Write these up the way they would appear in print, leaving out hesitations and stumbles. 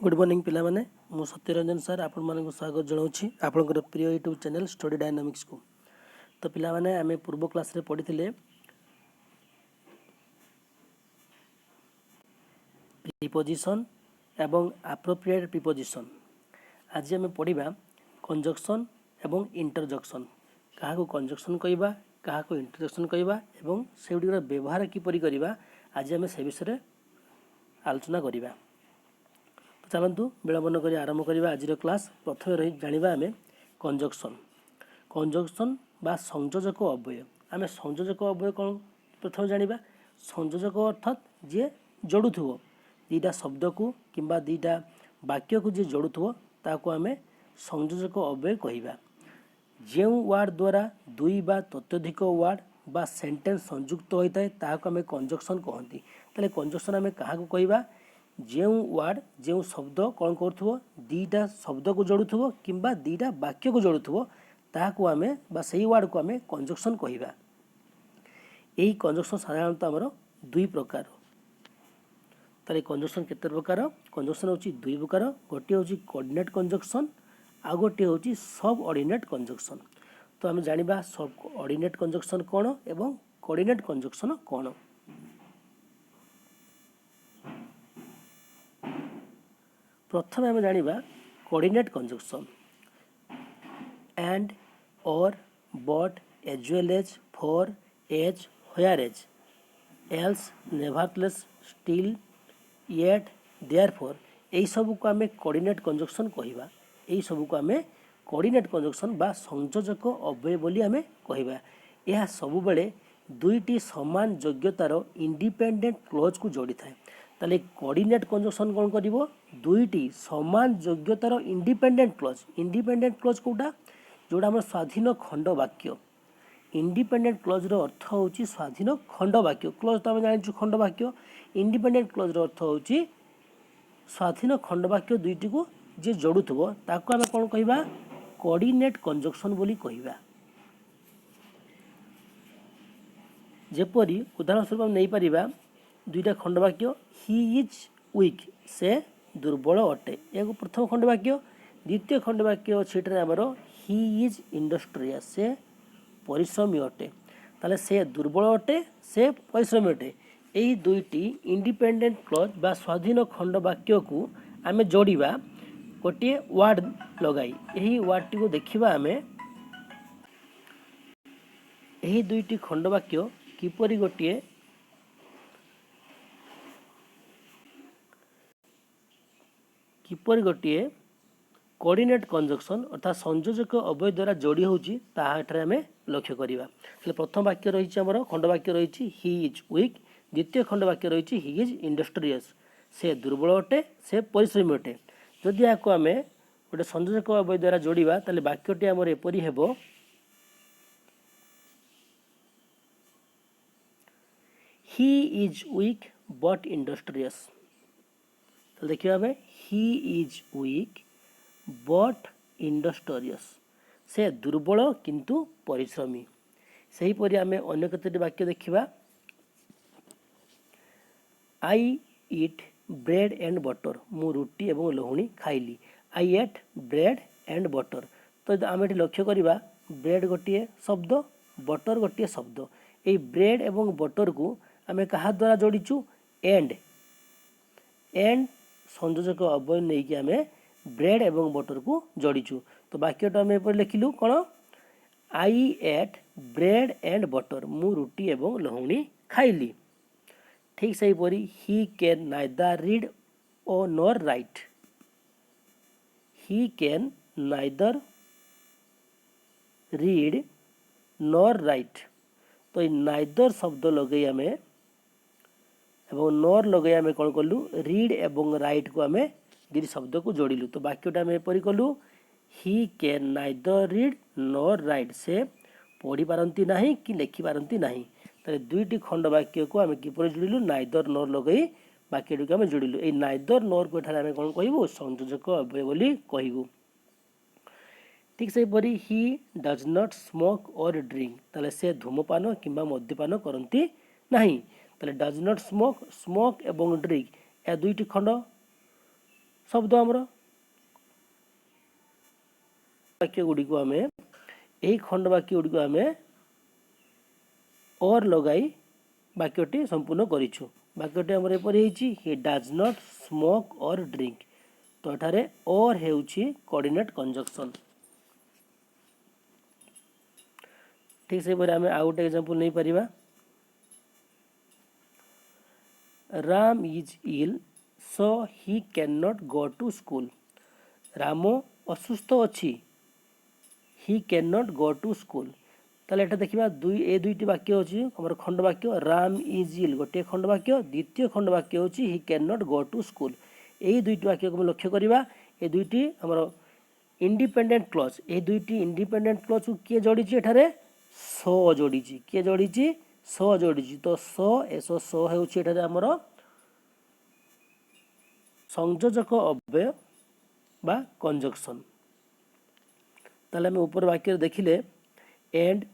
Good morning पिला माने मु सत्यरंजन सर आपण मानक स्वागत जनाऊँ आपंकर प्रिय यूट्यूब चैनल स्टडी डायनामिक्स को। तो पिला माने आमे पूर्व क्लास रे पढ़ी प्रीपोजिशन एवं एप्रोप्रिएट प्रीपोजिशन। आज आमे पढ़िबा कंजक्शन एवं इंटरजक्शन। कहा को कंजक्शन कहबा कहा को इंटरजक्शन कहबा एवं सेउडीर व्यवहार किपरि करबा आज आमे से विषय आलोचना करिबा। चलतु विलंबन कर आरंभ करवा आज क्लास। प्रथम रही जाना आम कंजक्शन। कंजक्शन बा संयोजक अव्यय। आम संयोजक अव्यय कौन प्रथम जाना। संयोजक अर्थात जी जोड़ुव दीटा शब्द को किंबा दीटा वाक्य को जी जोड़ुव ताको आम संयोजक अव्यय कहवा। जो वार्ड द्वारा दुई बा ततोधिक वार्ड बा सेंटेंस संयुक्त होता है ताको आम कंजक्शन कहती। ताले कंजक्शन आम क्या कहवा जो वार्ड जो शब्द कौन करुव दीटा शब्द को जोड़ुव किंबा दीटा वाक्य को जोड़ुव ताकू आम से वार्ड को आम कंजक्शन कहवा। यही कंजक्शन साधारणतः आमर दुई प्रकार। ताले कंजक्शन केते प्रकार? कंजक्शन होची दुई प्रकार। गोटे होची कोऑर्डिनेट कंजक्शन आ गोटे होची सब ऑर्डिनेट कंजक्शन। तो आम जानिबा सब ऑर्डिनेट कंजक्शन कौन एवं कोऑर्डिनेट कंजक्शन कौन। प्रथम आम जानिबा कोऑर्डिनेट कंजक्शन। एंड और but as well as for as whereas else nevertheless still yet therefore यही सब को आम कोऑर्डिनेट कंजक्शन कहवा। यही सब को आम कोऑर्डिनेट कंजक्शन बा संयोजक अव्यय बोली आम कहवा। यह सब बेले दुईटी समान योग्यतार इंडिपेंडेंट क्लोज को जोड़ी थाए। ताले कोऑर्डिनेट कंजक्शन कौन करिवो दुईटी समान योग्यतार इंडिपेंडेंट क्लोज। इंडिपेंडेंट क्लोज कोटा जोड़ा आम स्वाधीन खंड वाक्य। इंडिपेंडेंट क्लोज रो अर्थ होची स्वाधीन खंड वाक्य। क्लोज तो आम जानिछु खंड वाक्य। इंडिपेंडेंट क्लोज रो अर्थ होची स्वाधीन खंड वाक्य दुईटी को जे जोड़ुथबो ताको आम कौन कहबा कोऑर्डिनेट कंजक्शन बोली कहबा। जेपरी उदाहरण स्वरूप नहीं पारिबा दुईटा खंड वाक्य ही इज वीक से दुर्बल अटे या प्रथम खंड वाक्य। द्वितीय खंड वाक्य अच्छे आमर ही इज इंडस्ट्रियस से परिश्रमी अटे। ताले से दुर्बल अटे से परिश्रमी अटे यही दुईटी इंडिपेंडेंट क्लोज बा स्वाधीन खंड वाक्य को आम जोड़िबा गोटे वार्ड लगाई। यही वार्ड टी को देखिबा आम यही दुईटी खंड वाक्य किपरि गोटे कोऑर्डिनेट कंजक्शन अर्थात संयोजक अव्यय द्वारा जोड़ी होची ताहाठारे आम लक्ष्य करिबा। प्रथम वाक्य रही आमर खंड वाक्य रही ही इज वीक। द्वितीय खंड वाक्य रही ही इज इंडस्ट्रियस से दुर्बल अटे से परिश्रमी अटे। जदि या आम गोटे संयोजक अव्यय द्वारा जोड़िबा ताले वाक्यटी आमर एपरि हेबो he is weak but industrious. तो देखिए आम he is weak but industrious से दुर्बल किंतु परिश्रमी। सही परि आम अन्य केतोटी वाक्य देखिबा आई इट ब्रेड एंड बटर मु रुटी एवं लहुणी खाइली। आई एट ब्रेड एंड बटर। तो आम ये लक्ष्य करवा ब्रेड गोटे शब्द बटर गोटे शब्द। ये ब्रेड एवं बटर को आम क्या द्वारा जोड़ीचु एंड संयोजक अव्यय नहीं कि आम ब्रेड एवं बटर को जोड़ीचु। तो वाक्यटा आम एपर लिखिलु कौन आई एट ब्रेड एंड बटर मु रुटी एवं लहुणी खाइली। ठीक से परी ही कैन नाइदर रीड और nor right. He can neither read nor right. तो ये नाइदर शब्द लगे आम एवं नॉर लगे आम कौन कलु रीड एवं राइट को आम दी शब्द को जोड़िलु। तो वाक्यटा आम एपरि कलु he can neither read nor right से पढ़ी पारती नहीं कि लिखि पारती नहीं। ताले दुईटी खंड वाक्य को आम किपर जोड़िलु नाइदर नॉर लगे वाक्यटी को आम जोड़िलु। ये नाइदर नॉर को एठारे आम कौन कहबो संयोजक अव्यय बोली कहबो। ठीक से परी ही डज नॉट स्मोक और ड्रिंक। ताले से धूमपान किंबा मद्यपान करती नहीं। ताले डज नॉट स्मोक स्मोक एवं ड्रिंक या दुईटी खंड शब्द आमर वाक्य गुड़ी को आम यही खंड वाक्य गुड़ी को आम और लगाई वाक्यटी संपूर्ण करिछु। वाक्यटी आमर एपरि ही डज नॉट स्मोक और ड्रिंक। तो एठारे और हेउछि कोऑर्डिनेट कंजक्शन। ठीक से आम आउ गोटे एग्जांपल नहीं परिबा। Ram is ill so he can not go to school. Ram असुस्थ अच्छी he can not go to school. ताले एटा देखिबा ए दुईटी वाक्य होची हमर खंड वाक्य राम इज इल गोटे खंड वाक्य, द्वितीय खंड वाक्य होची he can not go to school. एही दुईटी वाक्य को लक्ष्य करिबा। ए दुईटी हमर इंडिपेंडेंट क्लॉज। ए दुईटी इंडिपेंडेंट क्लॉज को के जोड़ीची एठारे सो जोड़ीची। के जोड़ीची सो जोड़ीची। तो सो एसो सो हेउची एठारे हमर संयोजक अव्यय बा कंजक्शन। ताले हम ऊपर वाक्य देखिले and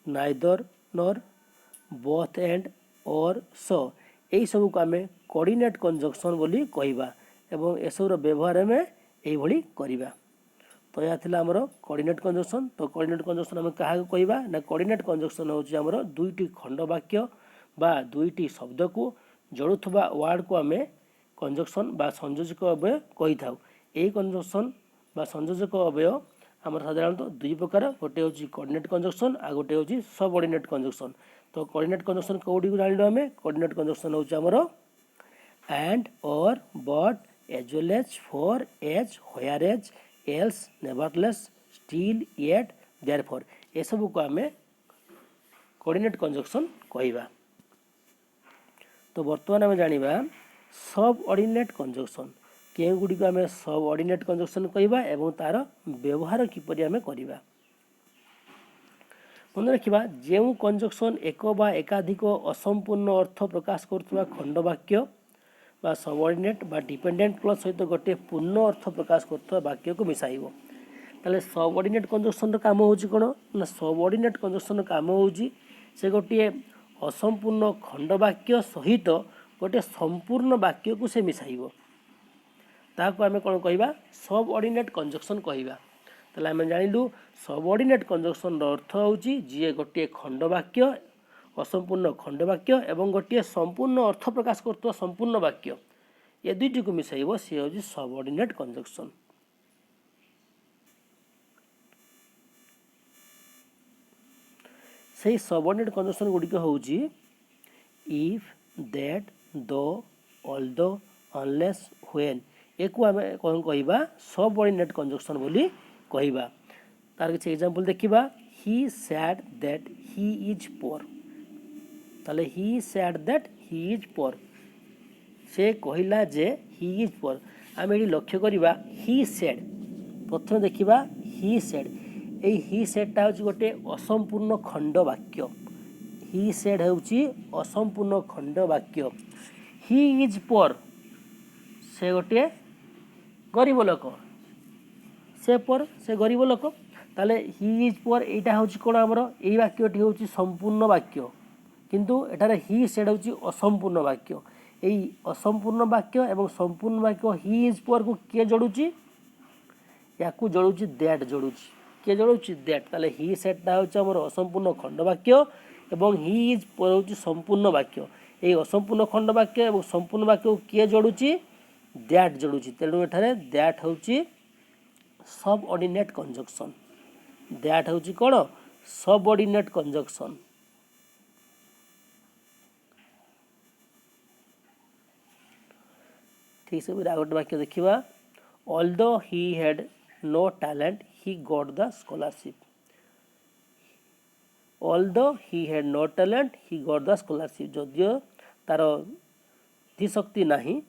neither nor both and और सो यही सब को आम कोऑर्डिनेट कंजक्शन बोली कहबा एवं एसबूर व्यवहार आम यही करवा। तो यह थिला हमर कोऑर्डिनेट कंजक्शन। तो कोऑर्डिनेट कंजक्शन आम क्या कहबा ना कोऑर्डिनेट कंजक्शन होची हमर दुईटी खंड वाक्य बा दुईटी शब्द को जोड़ुथबा वर्ड को आम कंजक्शन बा संयोजक अव्यय कही थाउ। यही कंजक्शन बा संयोजक अव्यय आम साधारणतः दुई प्रकार। गोटे हूँ कोऑर्डिनेट कंजक्शन आ गोटे हूँ सबऑर्डिनेट कंजक्शन। तो कोऑर्डिनेट कंजक्शन कौटी को जान आम कोऑर्डिनेट कंजक्शन हूँ आमर एंड और but as well as for as whereas else nevertheless still yet therefore ये सब को आम कोऑर्डिनेट कंजक्शन कहबा। तो बर्तमान आम जानिबा सबऑर्डिनेट कंजक्शन के गुड़ी को आम सबऑर्डिनेट कंजक्शन कहबा एवं तार व्यवहार किपरि आम करबा। मन रखिबा जेउ कंजक्शन एक बा एकाधिक असंपूर्ण अर्थ प्रकाश करथुवा खंड वाक्य बा सबऑर्डिनेट बा डिपेंडेंट क्लॉज सहित गोटे पूर्ण अर्थ प्रकाश करथुवा वाक्य को मिसाइबो। ताले सबऑर्डिनेट कंजक्शन रो काम होउची कोन ना सबऑर्डिनेट कंजक्शन रो काम होउची से गोटे असंपूर्ण खंड वाक्य सहित गोटे संपूर्ण वाक्य को से मिसाइबो। ताको आम कौन कहबा सबऑर्डिनेट कंजक्शन कहबा। ताले आम जानिलु सबऑर्डिनेट कंजक्शन अर्थ होउची जे गोटे खंड वाक्य असंपूर्ण खंड वाक्य एवं गोटे संपूर्ण अर्थ प्रकाश करथुवा संपूर्ण वाक्य ये दुईटी को मिसाइबो से होउची सबऑर्डिनेट कंजक्शन। से सबऑर्डिनेट कंजक्शन गुडी को होउची इफ दैट दो ऑल्दो अनलेस व्हेन एको आम कौन कहबा सबऑर्डिनेट कंजक्शन बोली कहबा। तार किसी एग्जांपल देखिबा ही सैड दैट ही इज पोर। ताले ही सैड दैट ही इज पोर से कहला जे ही इज पोर। आम ये लक्ष्य करिबा ही सैड प्रथम देखिबा ही सैड ए ही सैडटा होची गोटे असंपूर्ण खंड वाक्य। ही सैड होची असंपूर्ण खंड वाक्य। ही इज पोर से गोटे गरीब लोक से पर से गरीब लोक। ताले ही इज पर यहाँ हूँ कौन आमर यही वाक्यटी हूँ संपूर्ण वाक्य किंतु एठारे ही सेड हूँ असंपूर्ण वाक्य। यही असंपूर्ण वाक्य एवं संपूर्ण वाक्य ही इज पर को किए जोड़ुची या जोड़ुची दैट जोड़ुची किए जोड़ुची दैट। ताले ही सेडटा हूँ आमर असंपूर्ण खंड वाक्य एवं ही इज पर हूँ संपूर्ण वाक्य। यही असंपूर्ण खंड वाक्य एवं संपूर्ण वाक्य को किए जोड़ुची दैट जोड़ुची। तेणु एठारे दैट हूँ सबऑर्डिनेट कंजक्शन। दैट हूँ कौन सबऑर्डिनेट कंजक्शन। ठीक से गोटे वाक्य देखिबा although he had no talent he got the scholarship. Although he had no talent he got the scholarship जदियो तार धीशक्ति नाही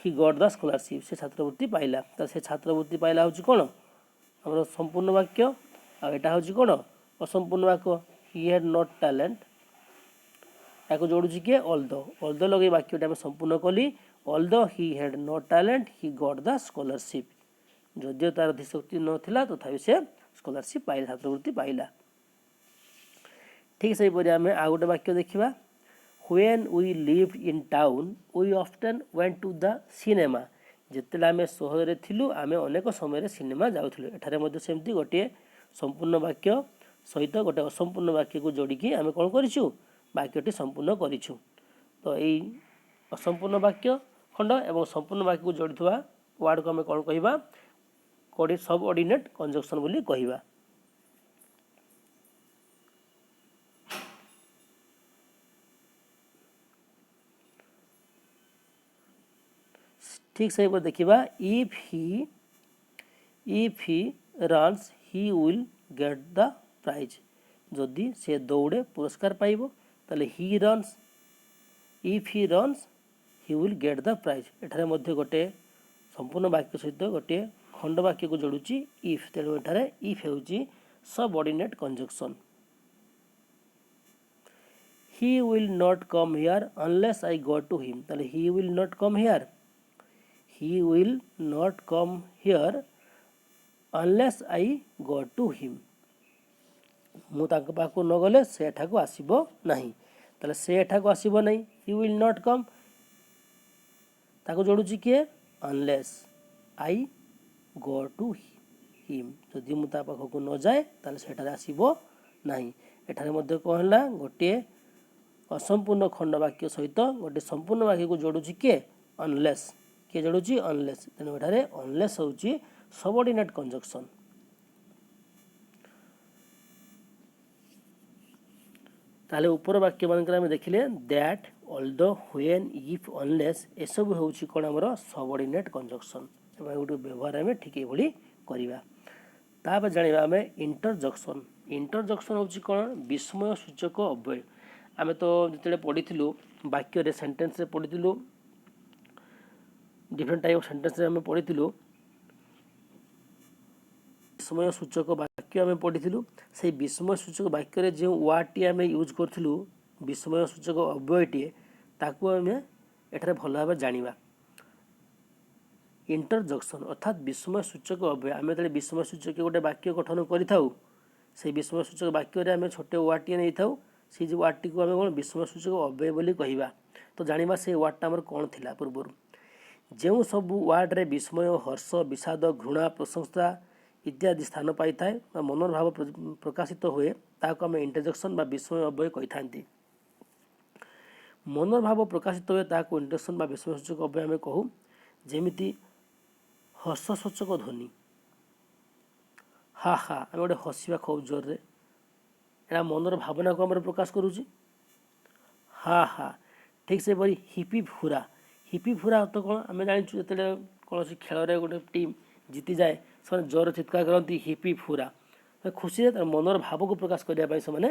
ही गॉट द स्कॉलरशिप से छात्रवृत्ति पाइला। तो से छात्रवृत्ति पाइला हूँ कौन आम संपूर्ण वाक्य आटा हूँ कौन असंपूर्ण वाक्य ही हैड नॉट टैलेंट या जोड़ुची किए ऑल्दो लगे वाक्यटा आम संपूर्ण कली although he had not talent he got the scholarship जदियो तार धीशक्ति नाला तथापि से स्कॉलरशिप पाइला छात्रवृत्ति पाइला। ठीक से आम आ गोटे वाक्य देखा When we lived in town, we often went to the cinema. ଯେତେବେଳେ ଆମେ ସହରରେ ଥିଲୁ ଆମେ ଅନେକ ସମୟରେ ସିନେମା ଯାଉଥିଲୁ। ଏଠାରେ ମଧ୍ୟ ସେମିତି ଗୋଟିଏ ସମ୍ପୂର୍ଣ୍ଣ ବାକ୍ୟ ସହିତ ଗୋଟେ ଅସମ୍ପୂର୍ଣ୍ଣ ବାକ୍ୟକୁ ଯୋଡ଼ିକି ଆମେ କ'ଣ କରିଛୁ, ବାକ୍ୟଟି ସମ୍ପୂର୍ଣ୍ଣ କରିଛୁ। ତ ଏଇ ଅସମ୍ପୂର୍ଣ୍ଣ ବାକ୍ୟ ଖଣ୍ଡ ଏବଂ ସମ୍ପୂର୍ଣ୍ଣ ବାକ୍ୟକୁ ଯୋଡ଼ିଥିବା ୱାର୍ଡ଼କୁ ଆମେ କ'ଣ କହିବା, ସବଅର୍ଡିନେଟ୍ କଞ୍ଜକ୍ସନ୍ ବୋଲି କହିବା। ठीक से देखा if he runs he will get the prize. जदि से दौड़े पुरस्कार पाइब ताले he runs, if he runs he will get the prize. एठारे मध्य गोटे संपूर्ण वाक्य सहित गोटे खंड वाक्य को जोड़ुची इफ। तेणु एठारे इफ हेउची subordinate conjunction. He will not come here unless I go to him. ताले he will not come here, he will not come here unless I go to him। मु तांको पाखु न गले से एठाकु आसीबो नाही। ताले से एठाकु आसीबो नाही, he will not come ताको जोडुची के unless I go to him। जदि मु ता पाखु न जाए ताले सेठारे आसीबो नाही। एठारे मध्ये कहला गोटे असंपूर्ण खंड वाक्य सहित गोटे संपूर्ण वाक्य को जोडुची के unless। किए जोड़ुची अनलेस। तेणु एठारे अनलेस होची सबऑर्डिनेट कंजक्शन। ताले ऊपर वाक्य मानकर आम देखिले that, although, when, if, unless एसबू होची कोन हमर सबऑर्डिनेट कंजक्शन। एबा गुटे व्यवहार आम ठीक एभली करिवा। तापर जानिबा आम इंटरजक्शन। इंटरजक्शन होची कोन विस्मय सूचक अव्यय। आम तो जेतेले पढिथिलु वाक्य रे सेंटेंस रे पढिथिलु डिफरेंट टाइप ऑफ सेंटेंस रे हमें पढ़ी विस्मय सूचक वाक्य आम पढ़ी से विस्मय सूचक वाक्य रे जो वार्डटी आम यूज करूँ विस्मय सूचक अव्ययटी ताकू आम एठारे भल भाव जाना। इंटरजक्शन अर्थात विस्मय सूचक अव्यय। आम जो विस्मय सूचक गोटे वाक्य गठन करूँ से विस्मय सूचक वाक्य आम छोटे वार्डटी नहीं था से जो वार्डटी को आम कौन विस्मय सूचक अव्यय बोली कहवा। तो जाना से वार्डटा आम कौन थिला पूर्व जो सबू वार्ड्रे विस्मय, हर्ष, विषाद, घृणा, प्रशंसा इत्यादि स्थान पाई थाए मनोर भाव प्रकाशित हुए ताको आम इंटरजक्शन बा विस्मय अव्यय कही थांती। मनोर भाव प्रकाशित हुए ताको इंटरजक्शन बा विस्मय सूचक अव्यय आम कहू। जेमिति हर्षसूचक ध्वनि हा हा आम गोटे हसवा खूब जोर रे एटा मनोर भावना को आम प्रकाश करुची हा हा। ठीक से परी हिपी फुरा। हिपी फुरा तो कौन आम जानी जो कौन खेल गोटे टीम जीति जाए से जोर चित्कार करती हिपी फुरा। खुशी मनोर भाव को प्रकाश करने से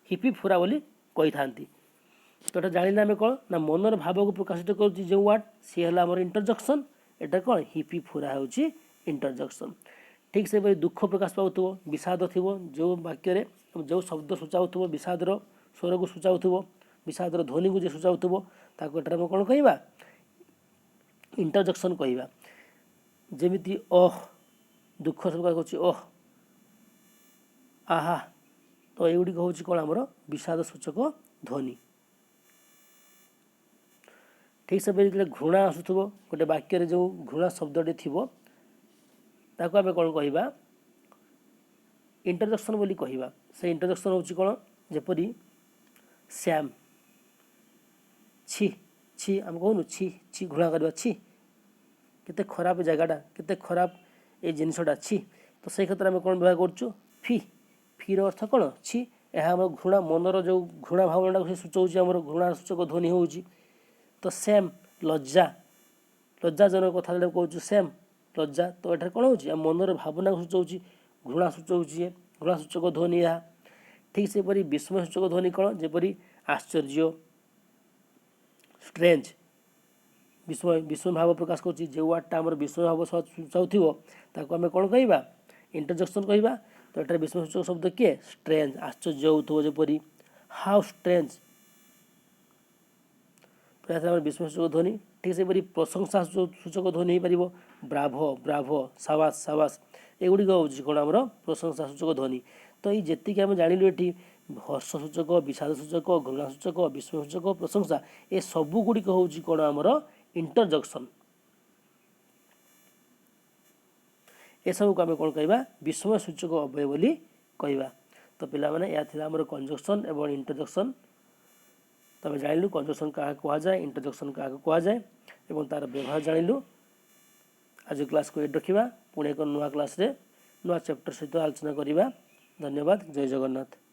हिपी फुरा बोली कही था। तो ये जाना आम कौन ना मनोर भाव को प्रकाशित कर जो वार्ड सी है आम इंटरजक्शन। एटा कौन हिपी फुरा हो इंटरजक्शन। ठीक से दुख प्रकाश पाऊ विषाद थी जो वाक्य जो शब्द सूचाऊ विषादर स्वर को सूचाऊ विषादर ध्वनि को जो सूचाऊ ताको एटा कौन कहवा इंटरजक्शन कहवा। जेमिति ओह दुख सब कहूँ ओह आहा। तो युड़िक हूँ कौन आमर विषाद सूचक ध्वनि। ठीक से जो घृणा आसुव गोटे वाक्य जो घृणा शब्दटी थी ताको आम कौन कहवा इंटरजक्शन बोली कहवा। से इंटरजक्शन हूँ कौन जेपरी श्याम छी छी आम कहूँ छी छी घृणा करवा छी केते खराब जगहटा केते खराब ये जिनसटा छी। तो से क्षेत्र में कौन व्यवहार करूँ फी। फीर अर्थ कौन छी। यह आम घृणा मनर जो घृणा भावना से सूचाऊँ आम घृणा सूचक ध्वनि हूँ। तो सेम लज्जा लज्जाजनक कथा कहूँ सेम लज्जा। तो ये कौन हो मनर भावना को सूचाऊँ घृणा सूचाऊँ घृणा सूचक ध्वनि यह। ठीक से विस्मय सूचक ध्वनि कौन जेपरी आश्चर्य स्ट्रेंज विस्मय विस्मय भाव प्रकाश कर जो वार्डटा आम विस्मय भाव सूचाऊ ताको आम कौन कहवा इंटरजक्शन कहवा। तो ये विस्मय सूचक शब्द किए स्ट्रेंज आश्चर्य हो जपरी हाउ स्ट्रेंज। तो यह विस्मय सूचक ध्वनि। ठीक से प्रशंसा सूचक ध्वनि हो पार ब्राभो ब्राभो साबास साबास एगुड़िक हूँ कौन आम प्रशंसा सूचक ध्वनि। तो ये जीक आम जानलु ये हर्ष सूचक, विषाद सूचक, घृणा सूचक, विस्मय सूचक, प्रशंसा ए सबू गुड़िक हूँ कौन आमर इंटरजक्शन। एसबू को आम कौन कह विस्मय सूचक अव्यय बोली कहवा। तो पिला माने या थिला आमर कंजक्शन एवं इंटरजक्शन। तो आम जानिलु कंजक्शन क्या कहुए, इंटरजक्शन क्या कहुए एवं तार व्यवहार जानिलु। आज क्लास को ये रखा, पुणे एक नुआ क्लास रे नुआ चैप्टर सहित आलोचना करवा। धन्यवाद। जय जगन्नाथ।